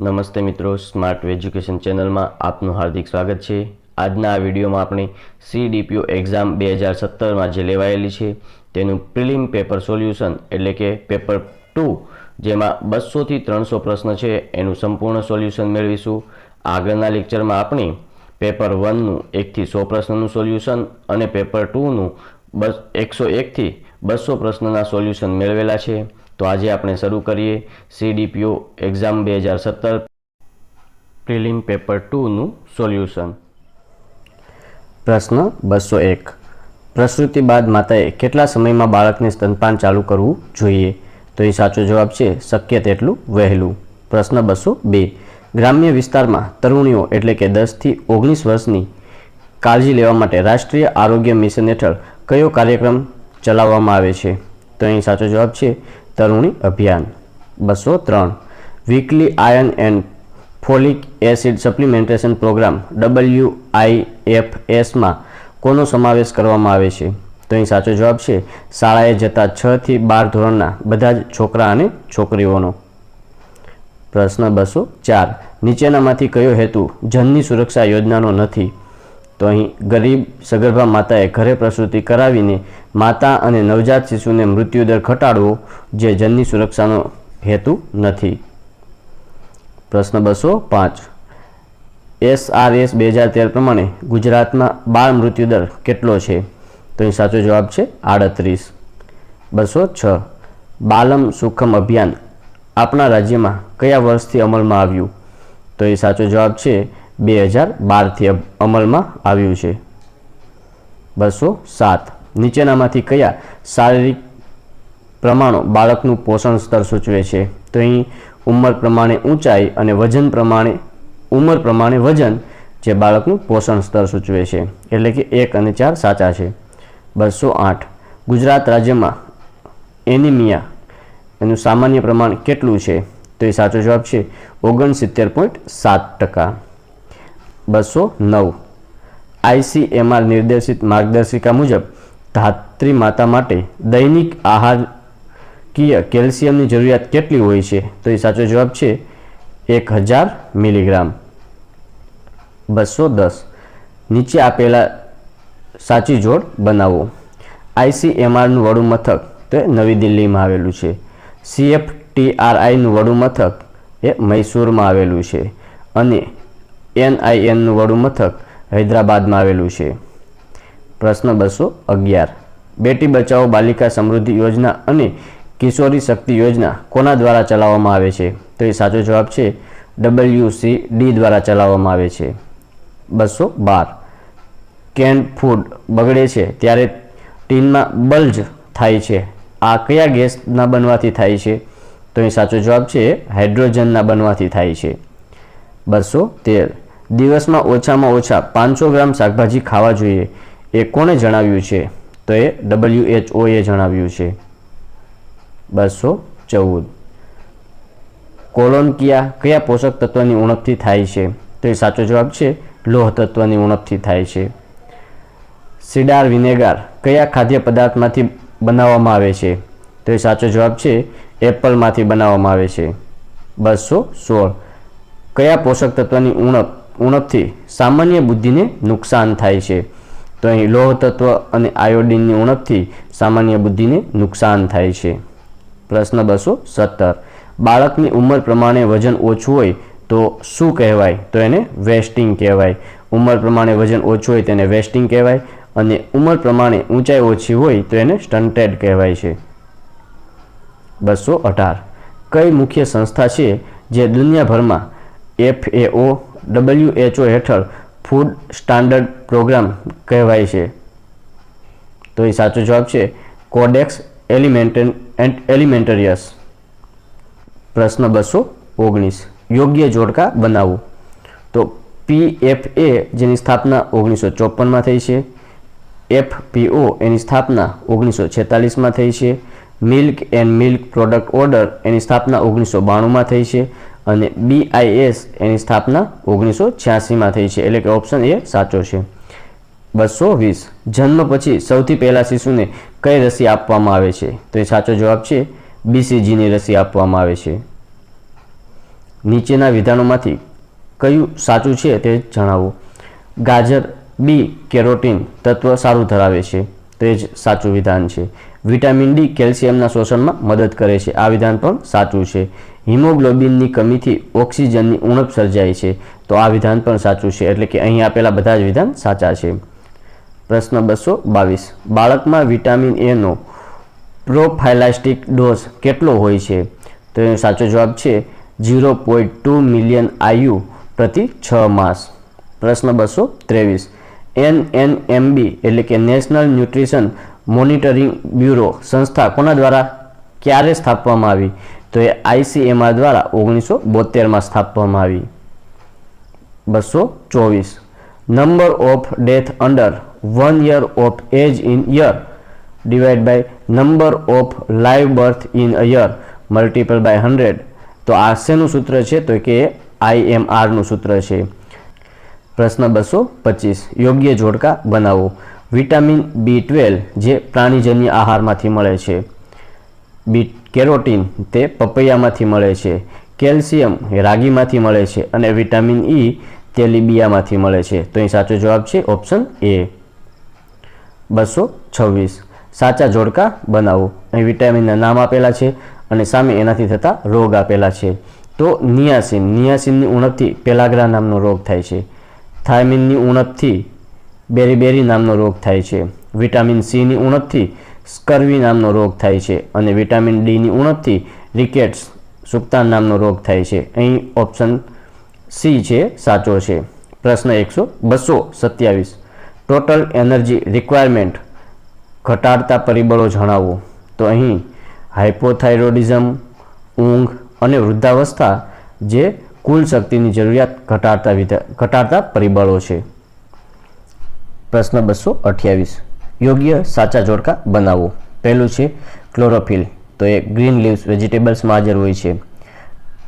નમસ્તે મિત્રો, smart education ચેનલમાં આપનું હાર્દિક સ્વાગત છે। આજના આ વિડીયોમાં આપણે CDPO એક્ઝામ 2017માં જે લેવાયેલી છે તેનું પ્રિલિમ પેપર સોલ્યુશન એટલે કે પેપર 2 જેમાં 200 થી 300 પ્રશ્ન છે એનું સંપૂર્ણ સોલ્યુશન મેળવીશું। આગળના લેક્ચરમાં આપણે પેપર 1 નું 1 થી 100 પ્રશ્નનું સોલ્યુશન અને પેપર 2 નું 101 થી 200 પ્રશ્નના સોલ્યુશન મેળવેલા છે। तो आज આપણે શરૂ કરીએ CDPO એક્ઝામ 2017 પ્રિલિમ પેપર 2 નું સોલ્યુશન। પ્રશ્ન 201 પ્રસૂતિ બાદ માતાએ કેટલા સમયમાં બાળકને સ્તનપાન ચાલુ કરવું જોઈએ? તો એ સાચો જવાબ છે શક્ય તેટલું વહેલું। પ્રશ્ન 202 ગ્રામ્ય વિસ્તારમાં તરુણીઓ એટલે કે 10 થી 19 વર્ષની કાળજી લેવા માટે રાષ્ટ્રીય આરોગ્ય મિશન હેઠળ કયો કાર્યક્રમ ચલાવવામાં આવે છે? તો અહીં સાચો જવાબ છે Taruni Abhiyan. 203 weekly iron and folic acid supplementation programme WIFS માં કોનો સમાવેશ કરવામાં આવે છે? તો અહીં સાચો જવાબ છે શાળાએ જતા 6 થી 12 ધોરણના બધા જ છોકરા અને છોકરીઓનો। પ્રશ્ન 204 નીચેનામાંથી કયો હેતુ જનની સુરક્ષા યોજનાનો નથી? તો અહીં ગરીબ સગર્ભા માતાએ ઘરે પ્રસૂતિ કરાવીને માતા અને નવજાત શિશુને મૃત્યુદર ઘટાડવો જે જનની સુરક્ષાનો હેતુ નથી। પ્રશ્ન 205 SRS 2013 પ્રમાણે ગુજરાતમાં બાળ મૃત્યુદર કેટલો છે? તો અહીં સાચો જવાબ છે 38। 206 બાલમ સુખમ અભિયાન આપણા રાજ્યમાં કયા વર્ષથી અમલમાં આવ્યું? તો એ સાચો જવાબ છે 2012 થી અમલમાં આવ્યું છે। 207 નીચેનામાંથી કયા શારીરિક પ્રમાણો બાળકનું પોષણ સ્તર સૂચવે છે? તો અહીં ઉંમર પ્રમાણે ઊંચાઈ અને વજન પ્રમાણે ઉંમર પ્રમાણે વજન જે બાળકનું પોષણ સ્તર સૂચવે છે, એટલે કે 1 અને 4 સાચા છે। 208 ગુજરાત રાજ્યમાં એનિમિયા એનું સામાન્ય પ્રમાણ કેટલું છે? તો એ સાચો જવાબ છે 69.7%। 209 ICMR નિર્દેશિત માર્ગદર્શિકા મુજબ ધાત્રી માતા માટે દૈનિક આહારકીય કેલ્શિયમની જરૂરિયાત કેટલી હોય છે? તો એ સાચો જવાબ છે 1000 મિલીગ્રામ। 210 નીચે આપેલા સાચી જોડ બનાવો। ICMRનું વડું મથક તો એ નવી દિલ્હીમાં આવેલું છે। CFTRIનું વડું મથક એ મૈસૂરમાં આવેલું છે અને NINનું વડું મથક હૈદરાબાદમાં આવેલું છે। પ્રશ્ન 211 બેટી બચાવો બાલિકા સમૃદ્ધિ યોજના અને કિશોરી શક્તિ યોજના કોના દ્વારા ચલાવવામાં આવે છે? તો એ સાચો જવાબ છે WCD દ્વારા ચલાવવામાં આવે છે। 212 કેન્ડ ફૂડ બગડે છે ત્યારે ટીનમાં બલ્જ થાય છે, આ કયા ગેસના બનવાથી થાય છે? તો એ સાચો જવાબ છે હાઇડ્રોજનના બનવાથી થાય છે। 213 દિવસમાં ઓછામાં ઓછા 500 ગ્રામ શાકભાજી ખાવા જોઈએ એ કોણે જણાવ્યું છે? તો એ WHO એ જણાવ્યું છે। 214 કોલોનકિયા કયા પોષક તત્વની ઉણપથી થાય છે? તો એ સાચો જવાબ છે લોહ તત્વની ઉણપથી થાય છે। સીડાર વિનેગાર કયા ખાદ્ય પદાર્થમાંથી બનાવવામાં આવે છે? તો એ સાચો જવાબ છે એપલમાંથી બનાવવામાં આવે છે। 216 કયા પોષક તત્વની ઉણપથી સામાન્ય બુદ્ધિને નુકસાન થાય છે? તો અહીં લોહ તત્વ અને આયોડિનની ઉણપથી સામાન્ય બુદ્ધિને નુકસાન થાય છે। પ્રશ્ન 217 બાળકની ઉંમર પ્રમાણે વજન ઓછું હોય તો શું કહેવાય? તો એને વેસ્ટિંગ કહેવાય। ઉંમર પ્રમાણે વજન ઓછું હોય તેને વેસ્ટિંગ કહેવાય અને ઉંમર પ્રમાણે ઊંચાઈ ઓછી હોય તો એને સ્ટન્ટેડ કહેવાય છે। 218 કઈ મુખ્ય સંસ્થા છે જે દુનિયાભરમાં FAO WHO હેઠળ ફૂડ સ્ટાન્ડર્ડ પ્રોગ્રામ કહેવાય છે? તો એ સાચો જવાબ છે કોડેક્સ એલિમેન્ટરિયસ। પ્રશ્ન 219 યોગ્ય જોડકા બનાવો। તો PFA જેની સ્થાપના 1954માં થઈ છે, FPO એની સ્થાપના 1946માં થઈ છે, milk and milk product order એની સ્થાપના 1992માં થઈ છે અને BIS એની સ્થાપના 1986માં થઈ છે, એટલે કે ઓપ્શન એ સાચો છે। 220 જન્મ પછી સૌથી પહેલા શિશુને કઈ રસી આપવામાં આવે છે? તો એ સાચો જવાબ છે BCGની રસી આપવામાં આવે છે। નીચેના વિધાનોમાંથી કયું સાચું છે તે જણાવો. ગાજર બી કેરોટીન તત્વ સારું ધરાવે છે, તો એ જ સાચું વિધાન છે. વિટામિન ડી કેલ્શિયમના શોષણમાં મદદ કરે છે, આ વિધાન પણ સાચું છે. હિમોગ્લોબિનની કમીથી ઓક્સિજનની ઉણપ સર્જાય છે, તો આ વિધાન પણ સાચું છે. એટલે કે અહીં આપેલા બધા જ વિધાન સાચા છે. પ્રશ્ન 222. બાળકમાં વિટામિન એનો પ્રોફાઇલાસ્ટિક ડોઝ કેટલો હોય છે? તો એનો સાચો જવાબ છે 0.2 મિલિયન IU પ્રતિ 6 માસ. પ્રશ્ન 223. NNMB એટલે કે નેશનલ ન્યુટ્રિશન મોનિટરિંગ બ્યુરો સંસ્થા કોના દ્વારા ક્યારે સ્થાપવામાં આવી? તો એ ICMR દ્વારા 1972માં સ્થાપવામાં આવી. 224. Number of death under 1 year of age in year divided by number of live birth in a year multiplied by 100. તો આ શેનું સૂત્ર છે? તો કે IMRનું સૂત્ર છે. પ્રશ્ન 225. યોગ્ય જોડકા બનાવો. વિટામિન B12 જે પ્રાણીજન્ય આહારમાંથી મળે છે. કેરોટીન તે પપૈયામાંથી મળે છે. કેલ્શિયમ એ રાગીમાંથી મળે છે અને વિટામિન E તેલીબિયામાંથી મળે છે. તો અહીં સાચો જવાબ છે ઓપ્શન A. 226. સાચા જોડકા બનાવો. અહીં વિટામિનના નામ આપેલા છે અને સામે એનાથી થતા રોગ આપેલા છે. તો નિયાસિનની ઉણપથી પેલાગ્રા નામનો રોગ થાય છે. થાઇમિનની ઉણપથી બેરીબેરી નામનો રોગ થાય છે. વિટામિન Cની ઉણપથી સ્કર્વી નામનો રોગ થાય છે અને વિટામિન Dની ઉણપથી રિકેટ્સ સુક્તાન નામનો રોગ થાય છે. અહીં ઓપ્શન C છે સાચો છે. પ્રશ્ન 227. ટોટલ એનર્જી રિક્વાયરમેન્ટ ઘટાડતા પરિબળો જણાવો. તો અહીં હાઇપોથાઇરોડિઝમ, ઊંઘ અને વૃદ્ધાવસ્થા જે કુલ શક્તિની જરૂરિયાત ઘટાડતા પરિબળો છે. પ્રશ્ન 228. યોગ્ય સાચા જોડકા બનાવો. પહેલું છે ક્લોરોફિલ, તો એ ગ્રીન લીવ્સ વેજીટેબલ્સમાં હાજર હોય છે.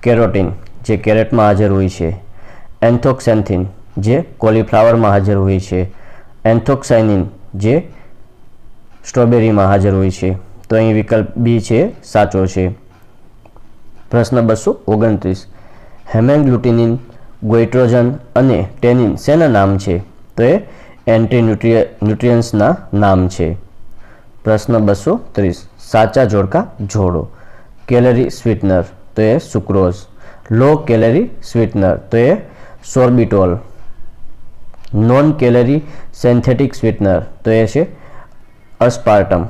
કેરોટીન જે કેરેટમાં હાજર હોય છે. એન્થોક્સેન્થિન જે કોલીફ્લાવરમાં હાજર હોય છે. એન્થોક્સાઇનિન જે સ્ટ્રોબેરીમાં હાજર હોય છે. તો અહીં વિકલ્પ B છે સાચો છે. પ્રશ્ન 229. હેમેગ્લુટિનિન, ગોઇટ્રોજન અને ટેનિન શેના નામ છે? તો એ એન્ટી ન્યુટ્રિયન્ટ્સના નામ છે. પ્રશ્ન 230. સાચા જોડકા જોડો. કેલરી સ્વીટનર, તો એ સુક્રોઝ. લો કેલરી સ્વીટનર, તો એ સોર્બિટોલ. નોન કેલરી સિન્થેટિક સ્વીટનર, તો એ છે અસ્પાર્ટમ.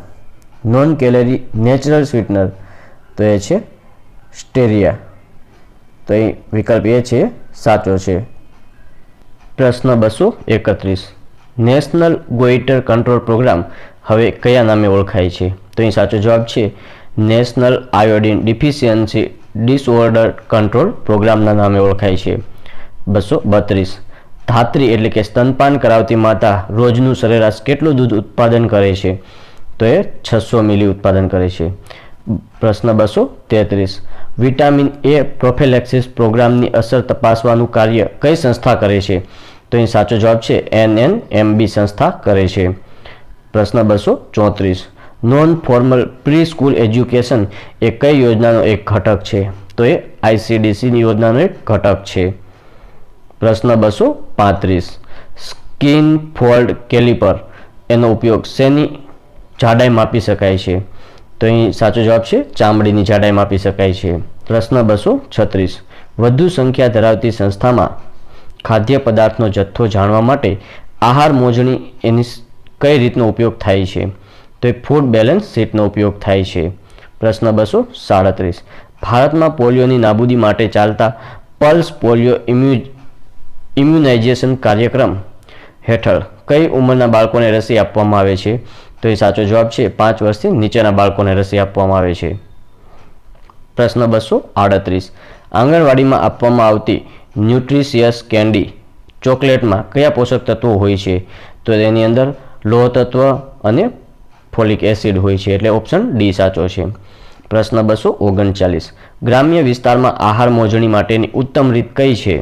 નોન કેલરી નેચરલ સ્વીટનર, તો એ છે સ્ટેરિયા. તો એ વિકલ્પ A છે સાચો છે. પ્રશ્ન 231. નેશનલ ગોઈટર કંટ્રોલ પ્રોગ્રામ હવે કયા નામે ઓળખાય છે? તો અહીં સાચો જવાબ છે national iodine deficiency disorder control પ્રોગ્રામના નામે ઓળખાય છે. 232. ધાત્રી એટલે કે સ્તનપાન કરાવતી માતા રોજનું સરેરાશ કેટલું દૂધ ઉત્પાદન કરે છે? તો એ 600 મિલી ઉત્પાદન કરે છે. પ્રશ્ન 233. વિટામિન A પ્રોફિલેક્સિસ પ્રોગ્રામની અસર તપાસવાનું કાર્ય કઈ સંસ્થા કરે છે? તો અહીં સાચો જવાબ છે NNMB સંસ્થા કરે છે. પ્રશ્ન 234. Non formal pre school education એ કઈ યોજનાનો એક ઘટક છે? તો એ ICDCની યોજનાનો એક ઘટક છે. પ્રશ્ન 235. સ્કિન ફોલ્ડ કેલિપર એનો ઉપયોગ શેની જાડાઈ માપી શકાય છે? તો અહીં સાચો જવાબ છે ચામડીની જાડાઈ માપી શકાય છે. પ્રશ્ન 236. વધુ સંખ્યા ધરાવતી સંસ્થામાં ખાદ્ય પદાર્થનો જથ્થો જાણવા માટે આહાર મોજણી એની કઈ રીતનો ઉપયોગ થાય છે? તો એ ફૂડ બેલેન્સ શીટનો ઉપયોગ થાય છે. પ્રશ્ન 237. ભારતમાં પોલિયોની નાબૂદી માટે ચાલતા પલ્સ પોલિયો ઇમ્યુનાઇઝેશન કાર્યક્રમ હેઠળ કઈ ઉંમરના બાળકોને રસી આપવામાં આવે છે? તો એ સાચો જવાબ છે 5 વર્ષથી નીચેના બાળકોને રસી આપવામાં આવે છે. પ્રશ્ન 238. આંગણવાડીમાં આપવામાં આવતી ન્યુટ્રિશિયસ કેન્ડી ચોકલેટમાં કયા પોષક તત્વો હોય છે? તો તેની અંદર લોહ તત્વ અને ફોલિક એસિડ હોય છે. એટલે ઓપ્શન D સાચો છે. પ્રશ્ન 239. ગ્રામ્ય વિસ્તારમાં આહાર મોજણી માટેની ઉત્તમ રીત કઈ છે?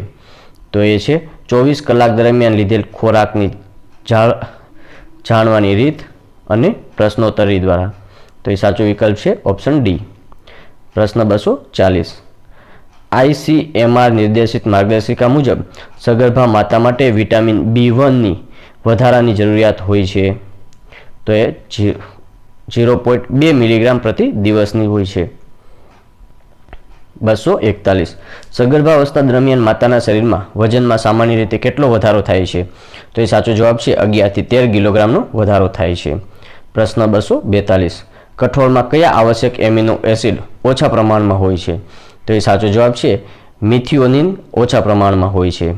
તો એ છે 24 કલાક દરમિયાન લીધેલ ખોરાકની જાણવાની રીત અને પ્રશ્નોત્તરી દ્વારા. તો એ સાચો વિકલ્પ છે ઓપ્શન D. પ્રશ્ન 240. ICMR નિર્દેશિત માર્ગદર્શિકા મુજબ સગર્ભા માતા માટે વિટામિન B1 ની વધારાની જરૂરિયાત હોય છે, તો એ 0.2 મિલીગ્રામ પ્રતિ દિવસની હોય છે. 241 સગર્ભાવસ્થા દરમિયાન માતાના શરીરમાં વજનમાં સામાન્ય રીતે કેટલો વધારો થાય છે? તો એ સાચો જવાબ છે 11 થી 13 કિલોગ્રામનો વધારો થાય છે. પ્રશ્ન 242 કઠોળમાં કયા આવશ્યક એમિનો એસિડ ઓછા પ્રમાણમાં હોય છે? તો એ સાચો જવાબ છે મિથિયોનિન ઓછા પ્રમાણમાં હોય છે.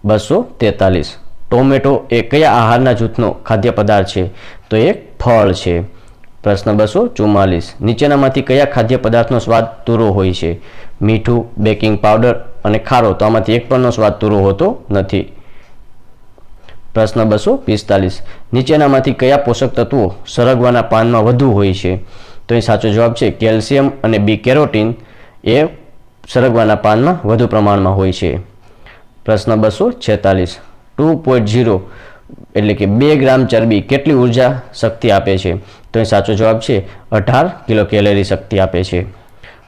243 ટોમેટો એ કયા આહારના જૂથનો ખાદ્ય પદાર્થ છે? તો એ ફળ છે. પ્રશ્ન 244 નીચેનામાંથી કયા ખાદ્ય પદાર્થનો સ્વાદ તુરો હોય છે? મીઠું, બેકિંગ પાવડર અને ખારો. તો આમાંથી એક પણનો સ્વાદ તુરો હોતો નથી. પ્રશ્ન 245 નીચેનામાંથી કયા પોષક તત્વો સરગવાના પાનમાં વધુ હોય છે? તો એ સાચો જવાબ છે કેલ્શિયમ અને બી કેરોટીન એ સરગવાના પાનમાં વધુ પ્રમાણમાં હોય છે. પ્રશ્ન 246 2.0 એટલે કે 2 ગ્રામ ચરબી કેટલી ઉર્જા શક્તિ આપે છે? તો એ સાચો જવાબ છે 18 કિલો કેલરી શક્તિ આપે છે.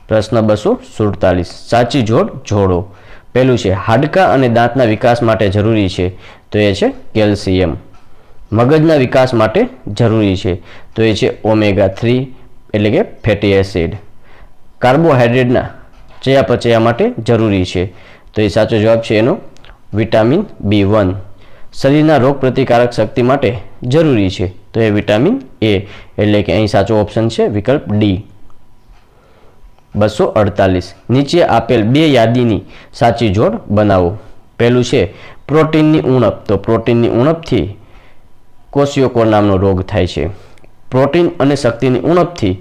પ્રશ્ન 247 સાચી જોડ જોડો. પહેલું છે હાડકાં અને દાંતના વિકાસ માટે જરૂરી છે, તો એ છે કેલ્શિયમ. મગજના વિકાસ માટે જરૂરી છે, તો એ છે ઓમેગા 3 એટલે કે ફેટી એસિડ. કાર્બોહાઈડ્રેટના ચયાપચય માટે જરૂરી છે, તો એ સાચો જવાબ છે એનો વિટામિન B1. શરીરના રોગ પ્રતિકારક શક્તિ માટે જરૂરી છે, તો એ વિટામિન A એટલે કે અહીં સાચો ઓપ્શન છે વિકલ્પ ડી. 248 નીચે આપેલ 2 યાદીની સાચી જોડ બનાવો. પહેલું છે પ્રોટીનની ઉણપ. તો પ્રોટીનની ઉણપથી કોશિયોકોર નામનો રોગ થાય છે. પ્રોટીન અને શક્તિની ઉણપથી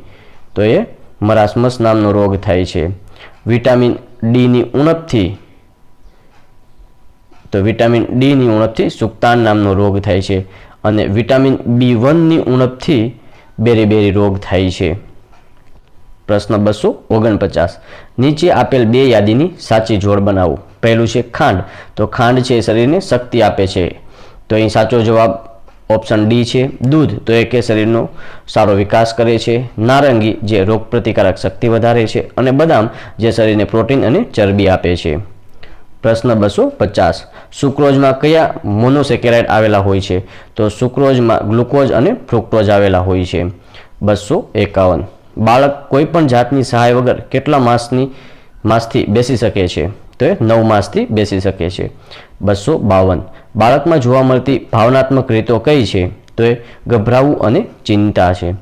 તો એ મરાસ્મસ નામનો રોગ થાય છે. વિટામિન ડીની ઉણપથી સુક્તાન નામનો રોગ થાય છે અને વિટામિન B1ની ઉણપથી બેરી રોગ થાય છે. પ્રશ્ન 249 નીચે આપેલ 2 યાદીની સાચી જોડ બનાવો. પહેલું છે ખાંડ. તો ખાંડ છે શરીરને શક્તિ આપે છે, તો અહીં સાચો જવાબ ઓપ્શન ડી છે. દૂધ તો એ કે શરીરનો સારો વિકાસ કરે છે. નારંગી જે રોગ પ્રતિકારક શક્તિ વધારે છે અને બદામ જે શરીરને પ્રોટીન અને ચરબી આપે છે. પ્રશ્ન 250 સુક્રોઝમાં કયા મોનોસેકેરાઇડ આવેલા હોય છે? તો સુક્રોઝમાં ગ્લુકોઝ અને ફ્રુક્ટોઝ આવેલા હોય છે. 251 બાળક કોઈ પણ જાતની સહાય વગર કેટલા માસથી બેસી શકે છે? તો એ 9 માસથી બેસી શકે છે. 252 બાળકમાં જોવા મળતી ભાવનાત્મક રીતો કઈ છે? તો એ ગભરાવું અને ચિંતા છે.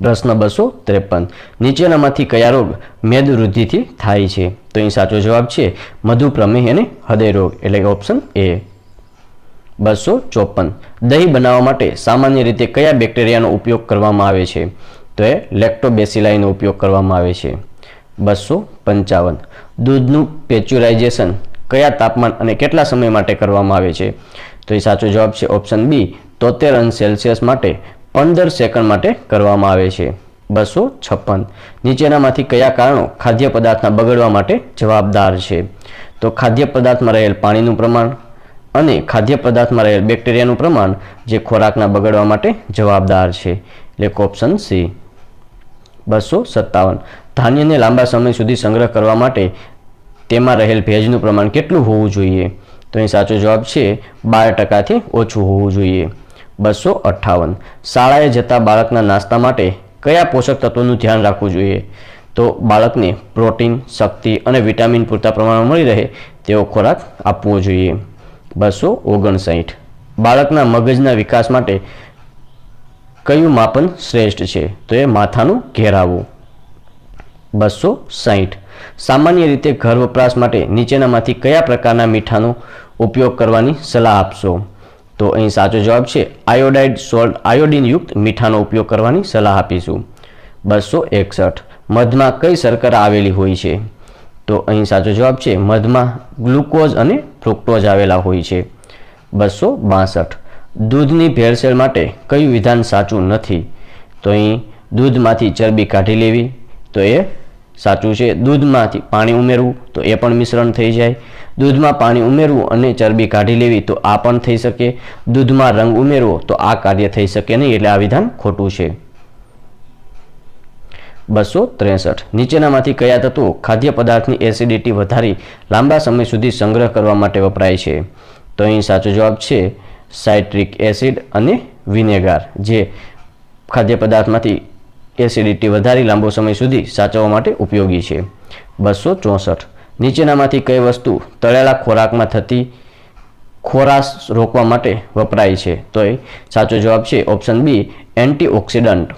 પ્રશ્ન 253 નીચેનામાંથી કયા રોગ મેદવૃદ્ધિથી થાય છે? તો અહીં સાચો જવાબ છે મધુપ્રમેહ અને હૃદય રોગ એટલે કે ઓપ્શન એ. 254 દહીં બનાવવા માટે સામાન્ય રીતે કયા બેક્ટેરિયાનો ઉપયોગ કરવામાં આવે છે? તો એ લેક્ટોબેસિલાઈનો ઉપયોગ કરવામાં આવે છે. 255 દૂધનું પેચ્યુરાઇઝેશન કયા તાપમાન અને કેટલા સમય માટે કરવામાં આવે છે? તો એ સાચો જવાબ છે ઓપ્શન બી 73 અંશ સેલ્સિયસ માટે 15 સેકન્ડ માટે કરવામાં આવે છે. 256 નીચેનામાંથી કયા કારણો ખાદ્ય પદાર્થના બગડવા માટે જવાબદાર છે? તો ખાદ્ય પદાર્થમાં રહેલ પાણીનું પ્રમાણ અને ખાદ્ય પદાર્થમાં રહેલ બેક્ટેરિયાનું પ્રમાણ જે ખોરાકના બગડવા માટે જવાબદાર છે એટલે ઓપ્શન સી. 257 ધાન્યને લાંબા સમય સુધી સંગ્રહ કરવા માટે તેમાં રહેલ ભેજનું પ્રમાણ કેટલું હોવું જોઈએ? તો અહીં સાચો જવાબ છે 12%થી ઓછું હોવું જોઈએ. 258 શાળાએ જતા બાળકના નાસ્તા માટે કયા પોષક તત્વોનું ધ્યાન રાખવું જોઈએ? તો બાળકને પ્રોટીન, શક્તિ અને વિટામિન પૂરતા પ્રમાણમાં મળી રહે તેવો ખોરાક આપવો જોઈએ. 259 બાળકના મગજના વિકાસ માટે કયું માપન શ્રેષ્ઠ છે? તો એ માથાનું ઘેરાવું. 260 સામાન્ય રીતે ઘર વપરાશ માટે નીચેનામાંથી કયા પ્રકારના મીઠાનો ઉપયોગ કરવાની સલાહ આપશો? તો અહીં સાચો જવાબ છે આયોડાઇડ સોલ્ટ આયોડિનયુક્ત મીઠાનો ઉપયોગ કરવાની સલાહ આપીશું. 261 મધમાં કઈ શર્કરા આવેલી હોય છે? તો અહીં સાચો જવાબ છે મધમાં ગ્લુકોઝ અને ફ્રુક્ટોઝ આવેલા હોય છે. 262 દૂધની ભેળસેળ માટે કયું વિધાન સાચું નથી? તો અહીં દૂધમાંથી ચરબી કાઢી લેવી તો એ સાચું છે. દૂધમાંથી પાણી ઉમેરવું તો એ પણ મિશ્રણ થઈ જાય. દૂધમાં પાણી ઉમેરવું અને ચરબી કાઢી લેવી તો આ પણ થઈ શકે. દૂધમાં રંગ ઉમેરવો તો આ કાર્ય થઈ શકે નહીં એટલે આ વિધાન ખોટું છે. 263 નીચેનામાંથી કયા તત્વો ખાદ્ય પદાર્થની એસિડિટી વધારી લાંબા સમય સુધી સંગ્રહ કરવા માટે વપરાય છે? તો અહીં સાચો જવાબ છે સાઇટ્રિક એસિડ અને વિનેગાર, જે ખાદ્ય પદાર્થમાંથી એસિડિટી વધારી લાંબો સમય સુધી સાચવવા માટે ઉપયોગી છે. 264 નીચેનામાંથી કઈ વસ્તુ તળેલા ખોરાકમાં થતી ખોરાશ રોકવા માટે વપરાય છે? તો એ સાચો જવાબ છે ઓપ્શન બી એન્ટીઓક્સિડન્ટ.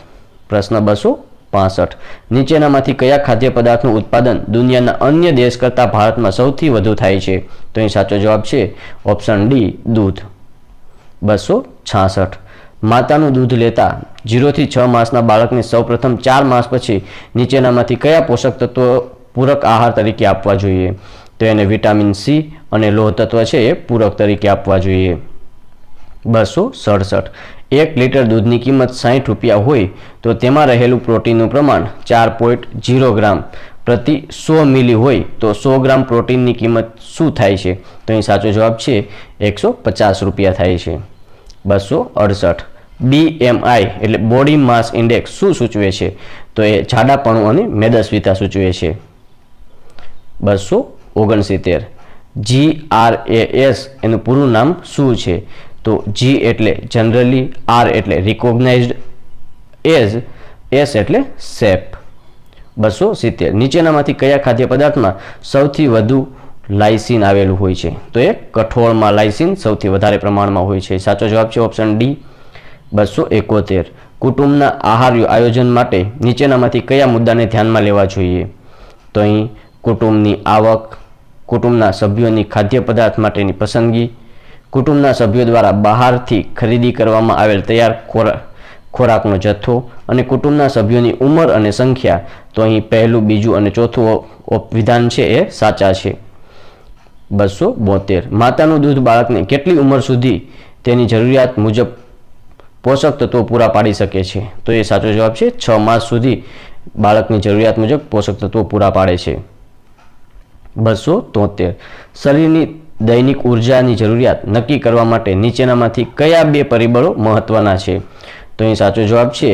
પ્રશ્ન 265 નીચેનામાંથી કયા ખાદ્ય પદાર્થનું ઉત્પાદન દુનિયાના અન્ય દેશ કરતાં ભારતમાં સૌથી વધુ થાય છે? તો અહીં સાચો જવાબ છે ઓપ્શન ડી દૂધ. 266 માતાનું દૂધ લેતા 0 થી 6 માસના બાળકને સૌપ્રથમ 4 માસ પછી નીચેનામાંથી કયા પોષક તત્વો પૂરક આહાર તરીકે આપવા જોઈએ? તો એને વિટામિન સી અને લોહ તત્વ છે એ પૂરક તરીકે આપવા જોઈએ. 267 1 લીટર દૂધની કિંમત 60 રૂપિયા હોય તો તેમાં રહેલું પ્રોટીનનું પ્રમાણ 4.0 ગ્રામ પ્રતિ 100 મિલી હોય તો 100 ગ્રામ પ્રોટીનની કિંમત શું થાય છે? તો અહીં સાચો જવાબ છે 150 રૂપિયા થાય છે. 268 BMI એટલે બોડી માસ ઇન્ડેક્સ શું સૂચવે છે? તો એ જાડાપણું અને મેદસ્વીતા સૂચવે છે. 269 GRAS એનું પૂરું નામ શું છે? તો G એટલે જનરલી, R એટલે રિકોગ્નાઇઝડ, S એટલે સેપ. 270 નીચેનામાંથી કયા ખાદ્ય પદાર્થમાં સૌથી વધુ લાઇસિન આવેલું હોય છે? તો એ કઠોળમાં લાઇસિન સૌથી વધારે પ્રમાણમાં હોય છે. સાચો જવાબ છે ઓપ્શન ડી. 271 કુટુંબના આહાર આયોજન માટે નીચેનામાંથી કયા મુદ્દાને ધ્યાનમાં લેવા જોઈએ? તો અહીં કુટુંબની આવક, કુટુંબના સભ્યોની ખાદ્ય પદાર્થ માટેની પસંદગી, કુટુંબના સભ્યો દ્વારા બહારથી ખરીદી કરવામાં આવેલ તૈયાર ખોરાકનો જથ્થો અને કુટુંબના સભ્યોની ઉંમર અને સંખ્યા. તો અહીં પહેલું, બીજું અને ચોથું વિધાન છે એ સાચા છે. 272 માતાનું દૂધ બાળકને કેટલી ઉંમર સુધી તેની જરૂરિયાત મુજબ પોષક તત્વો પૂરા પાડી શકે છે? તો એ સાચો જવાબ છે 6 માસ સુધી બાળકની જરૂરિયાત મુજબ પોષક તત્વો પૂરા પાડે છે. 273 શરીરની દૈનિક ઉર્જાની જરૂરિયાત નક્કી કરવા માટે નીચેનામાંથી કયા 2 પરિબળો મહત્વના છે? તો અહીં સાચો જવાબ છે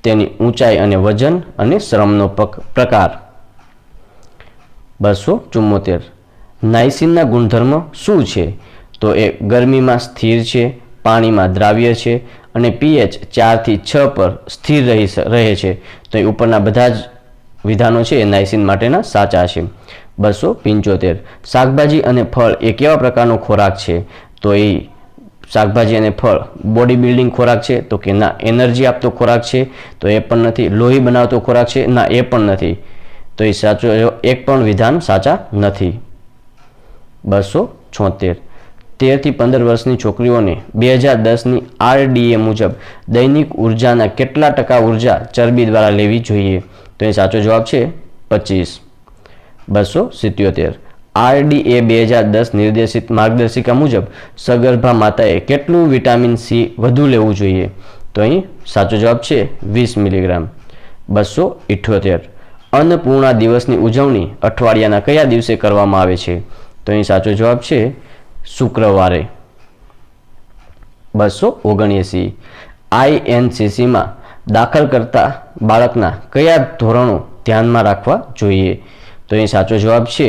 તેની ઊંચાઈ અને વજન અને શ્રમનો પ્રકાર. 274 નાઇસિનના ગુણધર્મ શું છે? તો એ ગરમીમાં સ્થિર છે, પાણીમાં દ્રાવ્ય છે અને pH 4 થી 6 પર સ્થિર રહે છે. તો એ ઉપરના બધા જ વિધાનો છે એ નાઇસિન માટેના સાચા છે. 275 શાકભાજી અને ફળ એ કેવા પ્રકારનો ખોરાક છે? તો એ શાકભાજી અને ફળ બોડી બિલ્ડિંગ ખોરાક છે? તો કે ના. એનર્જી આપતો ખોરાક છે? તો એ પણ નથી. લોહી બનાવતો ખોરાક છે? ના, એ પણ નથી. તો એ સાચો એક પણ વિધાન સાચા નથી. 276 13 થી 15 વર્ષની છોકરીઓને 2010ની RDA મુજબ દૈનિક ઉર્જાના કેટલા ટકા ઉર્જા ચરબી દ્વારા લેવી જોઈએ? તો એ સાચો જવાબ છે 25. 277 RDA 2010 નિર્દેશિત માર્ગદર્શિકા મુજબ સગર્ભા માતાએ કેટલું વિટામિન સી વધુ લેવું જોઈએ? તો અહીં સાચો જવાબ છે 20 મિલીગ્રામ. 278 અન્નપૂર્ણા દિવસની ઉજવણી અઠવાડિયાના કયા દિવસે કરવામાં આવે છે? તો અહીં સાચો જવાબ છે શુક્રવારે. 279 INCCમાં દાખલ કરતા બાળકના કયા ધોરણો ધ્યાનમાં રાખવા જોઈએ? તો અહીં સાચો જવાબ છે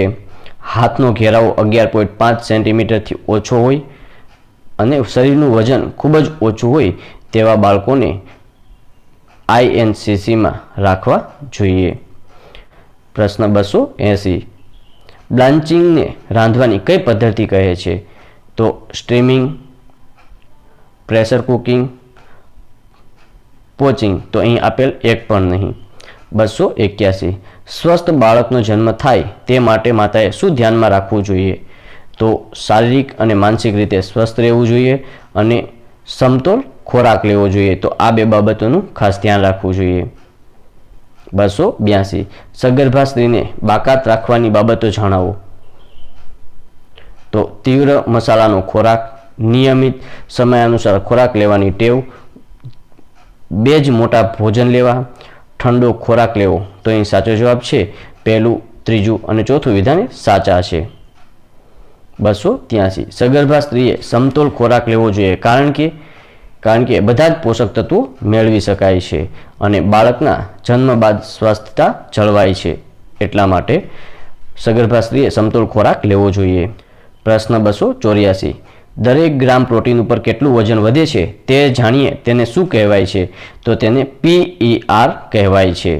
હાથનો ઘેરાવો 11.5 સેન્ટીમીટરથી ઓછો હોય અને શરીરનું વજન ખૂબ જ ઓછું હોય તેવા બાળકોને INCCમાં રાખવા જોઈએ. પ્રશ્ન 280 બ્લાન્ચિંગને રાંધવાની કઈ પદ્ધતિ કહે છે? તો સ્ટ્રીમિંગ, પ્રેશર કુકિંગ, પોચિંગ. તો અહીં આપેલ એક પણ નહીં. 281 સ્વસ્થ બાળકનો જન્મ થાય તે માટે માતાએ શું ધ્યાનમાં રાખવું જોઈએ? તો શારીરિક અને માનસિક રીતે સ્વસ્થ રહેવું જોઈએ અને સમતોલ ખોરાક લેવો જોઈએ. તો આ 2 બાબતોનું ખાસ ધ્યાન રાખવું જોઈએ. 282 સગર્ભા સ્ત્રીને બાકાત રાખવાની બાબતો જણાવો. તો તીવ્ર મસાલાનો ખોરાક, નિયમિત સમયાનુસાર ખોરાક લેવાની ટેવ, 2 જ મોટા ભોજન લેવા, ઠંડો ખોરાક લેવો. તો અહીં સાચો જવાબ છે પહેલું, ત્રીજું અને ચોથું વિધાન સાચા છે. 283 સગર્ભા સ્ત્રીએ સમતોલ ખોરાક લેવો જોઈએ કારણ કે કારણ કે બધા જ પોષક તત્વો મેળવી શકાય છે અને બાળકના જન્મ બાદ સ્વસ્થતા જળવાય છે, એટલા માટે સગર્ભા સ્ત્રીએ સમતોલ ખોરાક લેવો જોઈએ. પ્રશ્ન 284. દરેક ગ્રામ પ્રોટીન ઉપર કેટલું વજન વધે છે તે જાણીએ તેને શું કહેવાય છે? તો તેને PER કહેવાય છે.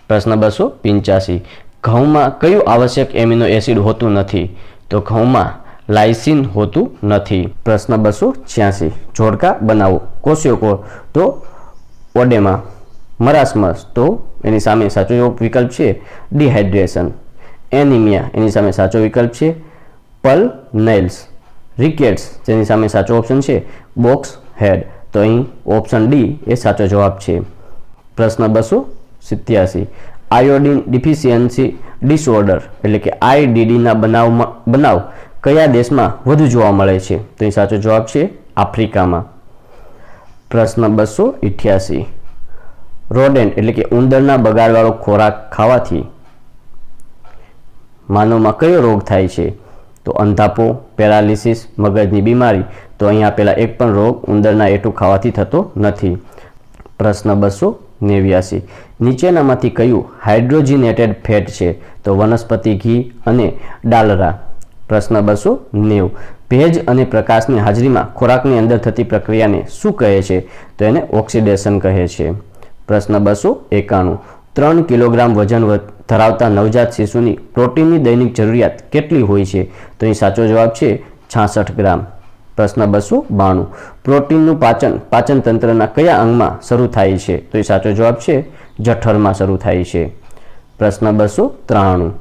પ્રશ્ન 285. ઘઉંમાં કયું આવશ્યક એમિનો એસિડ હોતું નથી? તો ઘઉંમાં લાઇસિન હોતું નથી. પ્રશ્ન 286. જોડકા બનાવો. કોશિયોકોર તો ઓડેમા, મરાસ્મસ તો એની સામે સાચો વિકલ્પ છે ડિહાઇડ્રેશન. એનિમિયા એની સામે સાચો વિકલ્પ છે પલ નેલ્સ. રિકેટ્સ જેની સામે સાચો ઓપ્શન છે બોક્સ હેડ. તો અહીં ઓપ્શન ડી એ સાચો જવાબ છે. પ્રશ્ન 287. આયોડિન ડિફિશિયન્સી ડિસઓર્ડર એટલે કે IDDના બનાવ કયા દેશમાં વધુ જોવા મળે છે? તો અહીં સાચો જવાબ છે આફ્રિકામાં. પ્રશ્ન 288. રોડેન્ટ એટલે કે ઉંદરના બગાડવાળો ખોરાક ખાવાથી માનવમાં કયો રોગ થાય છે? તો અંધાપો, પેરાલિસિસ, મગજની બીમારી. તો અહીં આપેલા એક પણ રોગ ઉંદરના એઠું ખાવાથી થતો નથી. પ્રશ્ન 289. નીચેનામાંથી કયું હાઇડ્રોજનેટેડ ફેટ છે? તો વનસ્પતિ ઘી અને ડાલરા. પ્રશ્ન 290. ભેજ અને પ્રકાશની હાજરીમાં ખોરાકની અંદર થતી પ્રક્રિયાને શું કહે છે? તો એને ઓક્સિડેશન કહે છે. પ્રશ્ન 291. 3 કિલોગ્રામ વજન ધરાવતા નવજાત શિશુની પ્રોટીનની દૈનિક જરૂરિયાત કેટલી હોય છે? તો અહીં સાચો જવાબ છે 66 ગ્રામ. પ્રશ્ન 292. પ્રોટીનનું પાચન તંત્રના કયા અંગમાં શરૂ થાય છે? તો એ સાચો જવાબ છે જઠરમાં શરૂ થાય છે. પ્રશ્ન 293.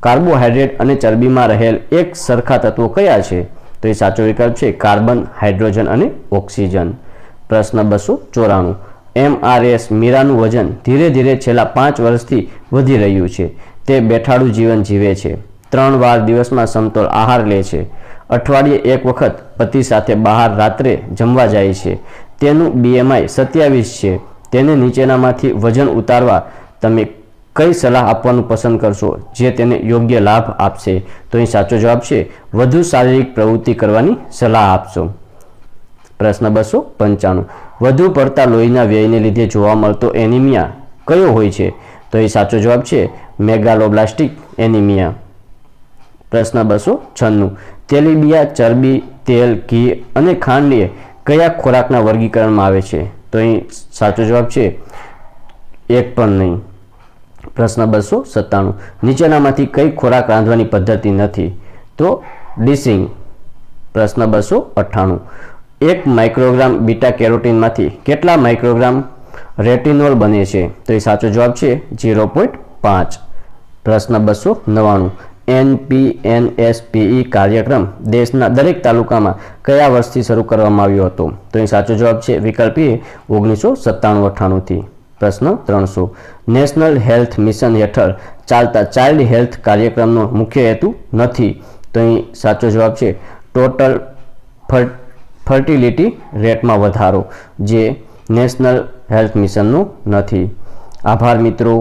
કાર્બોહાઈડ્રેટ અને ચરબીમાં રહેલ એક સરખા તત્વો કયા છે? તો એ સાચો વિકલ્પ છે કાર્બન, હાઇડ્રોજન અને ઓક્સિજન. પ્રશ્ન 294. MRS મીરાનું વજન ધીરે ધીરે છેલ્લા 5 વર્ષથી વધી રહ્યું છે. તે બેઠાડું જીવન જીવે છે. 3 વાર દિવસમાં સમતોલ આહાર લે છે. અઠવાડિયે 1 વખત પતિ સાથે બહાર રાત્રે જમવા જાય છે. તેનું BMI 27 છે. તેને નીચેનામાંથી વજન ઉતારવા તમે કઈ સલાહ આપવાનું પસંદ કરશો જે તેને યોગ્ય લાભ આપશે? તો અહીં સાચો જવાબ છે વધુ શારીરિક પ્રવૃત્તિ કરવાની સલાહ આપશો. પ્રશ્ન 295. વધુ પડતા લોહીના વ્યયને લીધે જોવા મળતો એનિમિયા કયો હોય છે? તો એ સાચો જવાબ છે મેગાલોબ્લાસ્ટિક એનિમિયા. પ્રશ્ન 296. તેલીબિયા ચરબી, તેલ, ઘી અને ખાંડને કયા ખોરાકના વર્ગીકરણમાં આવે છે? તો અહીં સાચો જવાબ છે એક પણ નહીં. પ્રશ્ન 297. નીચેનામાંથી કઈ ખોરાક રાંધવાની પદ્ધતિ નથી? તો ડિશિંગ. પ્રશ્ન 298. 1 માઇક્રોગ્રામ બીટા કેરોટીનમાંથી કેટલા માઇક્રોગ્રામ રેટિનોલ બને છે? તો એ સાચો જવાબ છે 0.5. પ્રશ્ન 299. NPNSPE કાર્યક્રમ દેશના દરેક તાલુકામાં કયા વર્ષથી શરૂ કરવામાં આવ્યો હતો? તો એ સાચો જવાબ છે વિકલ્પ એ 1997-98થી. પ્રશ્ન 300. નેશનલ હેલ્થ મિશન હેઠળ ચાલતા ચાઇલ્ડ હેલ્થ કાર્યક્રમનો મુખ્ય હેતુ નથી. તો અહીં સાચો જવાબ છે ટોટલ ફર્ટિલિટી રેટમાં વધારો, જે નેશનલ હેલ્થ મિશનનું નથી. આભાર મિત્રો.